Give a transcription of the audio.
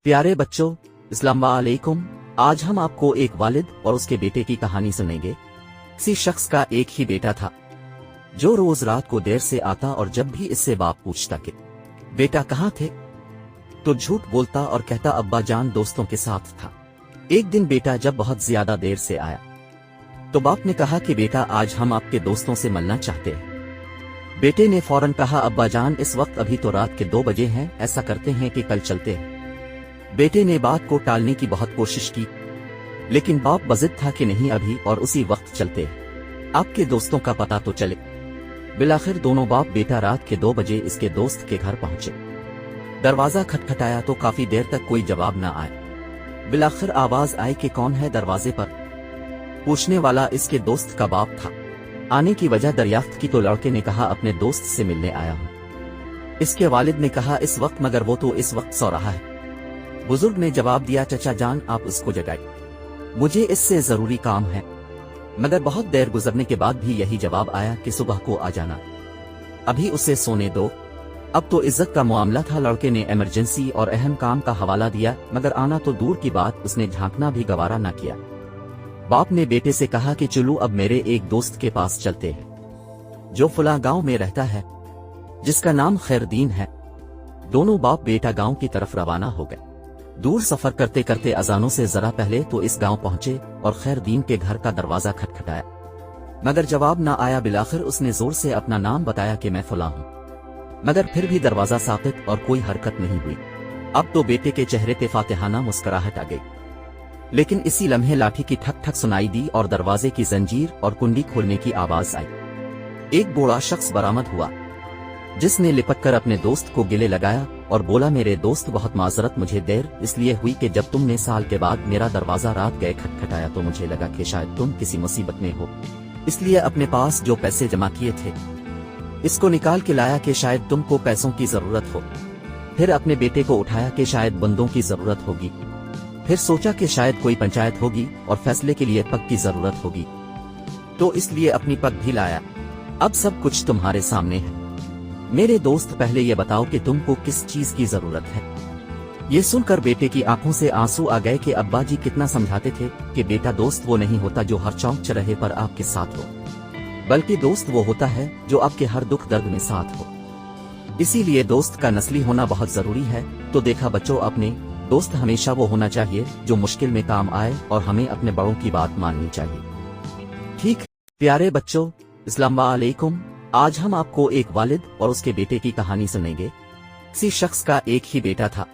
प्यारे बच्चों, अस्सलाम वालेकुम। आज हम आपको एक वालिद और उसके बेटे की कहानी सुनेंगे। किसी शख्स का एक ही बेटा था जो रोज रात को देर से आता और जब भी इससे बाप पूछता कि बेटा कहाँ थे तो झूठ बोलता और कहता अब्बा जान दोस्तों के साथ था। एक दिन बेटा जब बहुत ज्यादा देर से आया तो बाप ने कहा कि बेटा आज हम आपके दोस्तों से मिलना चाहते हैं। बेटे ने फौरन कहा अब्बा जान इस वक्त अभी तो रात के 2 बजे हैं, ऐसा करते हैं कि कल चलते हैं। बेटे ने बात को टालने की बहुत कोशिश की लेकिन बाप बजिद था कि नहीं अभी और उसी वक्त चलते हैं, आपके दोस्तों का पता तो चले। बिलाखिर दोनों बाप बेटा रात के 2 बजे इसके दोस्त के घर पहुंचे। दरवाजा खटखटाया तो काफी देर तक कोई जवाब न आया। बिलाखिर आवाज आई कि कौन है दरवाजे पर। पूछने वाला इसके दोस्त का बाप था। आने की वजह दरियाफ्त की तो लड़के ने कहा अपने दोस्त से मिलने आया हूं। इसके वालिद ने कहा इस वक्त मगर वो तो इस वक्त सो रहा है। बुजुर्ग ने जवाब दिया चचा जान आप उसको जगाइए, मुझे इससे जरूरी काम है। मगर बहुत देर गुजरने के बाद भी यही जवाब आया कि सुबह को आ जाना, अभी उसे सोने दो। अब तो इज्जत का मामला था। लड़के ने इमरजेंसी और अहम काम का हवाला दिया मगर आना तो दूर की बात उसने झांकना भी गवारा न किया। बाप ने बेटे से कहा कि चलो अब मेरे एक दोस्त के पास चलते हैं जो फला गांव में रहता है जिसका नाम खैरदीन है। दोनों बाप बेटा गांव की तरफ रवाना हो गए। दूर सफर करते करते अजानों से जरा पहले तो इस गांव पहुंचे और खैरदीन के घर का दरवाजा खटखटाया मगर जवाब न आया। बिलाखिर उसने जोर से अपना नाम बताया कि मैं फला हूं, मगर फिर भी दरवाजा साकित और कोई हरकत नहीं हुई। अब तो बेटे के चेहरे पे फातिहाना मुस्कुराहट आ गई। लेकिन इसी लम्हे लाठी की ठक ठक सुनाई दी और दरवाजे की जंजीर और कुंडी खोलने की आवाज आई। एक बूढ़ा शख्स बरामद हुआ जिसने लिपट कर अपने दोस्त को गिले लगाया और बोला मेरे दोस्त बहुत माजरत, मुझे देर इसलिए हुई कि जब तुमने साल के बाद मेरा दरवाजा रात गए खटखटाया तो मुझे लगा कि शायद तुम किसी मुसीबत में हो, इसलिए अपने पास जो पैसे जमा किए थे इसको निकाल के लाया कि शायद तुमको पैसों की जरूरत हो। फिर अपने बेटे को उठाया कि शायद बंदों की जरूरत होगी। फिर सोचा कि शायद कोई पंचायत होगी और फैसले के लिए पग की जरूरत होगी, तो इसलिए अपनी पग भी लाया। अब सब कुछ तुम्हारे सामने है। मेरे दोस्त पहले ये बताओ कि तुमको किस चीज की जरूरत है। ये सुनकर बेटे की आंखों से आंसू आ गए कि अब्बा जी कितना समझाते थे कि बेटा दोस्त वो नहीं होता जो हर चौक चौराहे पर आपके साथ हो, बल्कि दोस्त वो होता है जो आपके हर दुख दर्द में साथ हो। इसीलिए दोस्त का नस्ली होना बहुत जरूरी है। तो देखा बच्चों, अपने दोस्त हमेशा वो होना चाहिए जो मुश्किल में काम आए और हमें अपने बड़ों की बात माननी चाहिए। ठीक प्यारे बच्चों, अस्सलाम वालेकुम। आज हम आपको एक वालिद और उसके बेटे की कहानी सुनेंगे। किसी शख्स का एक ही बेटा था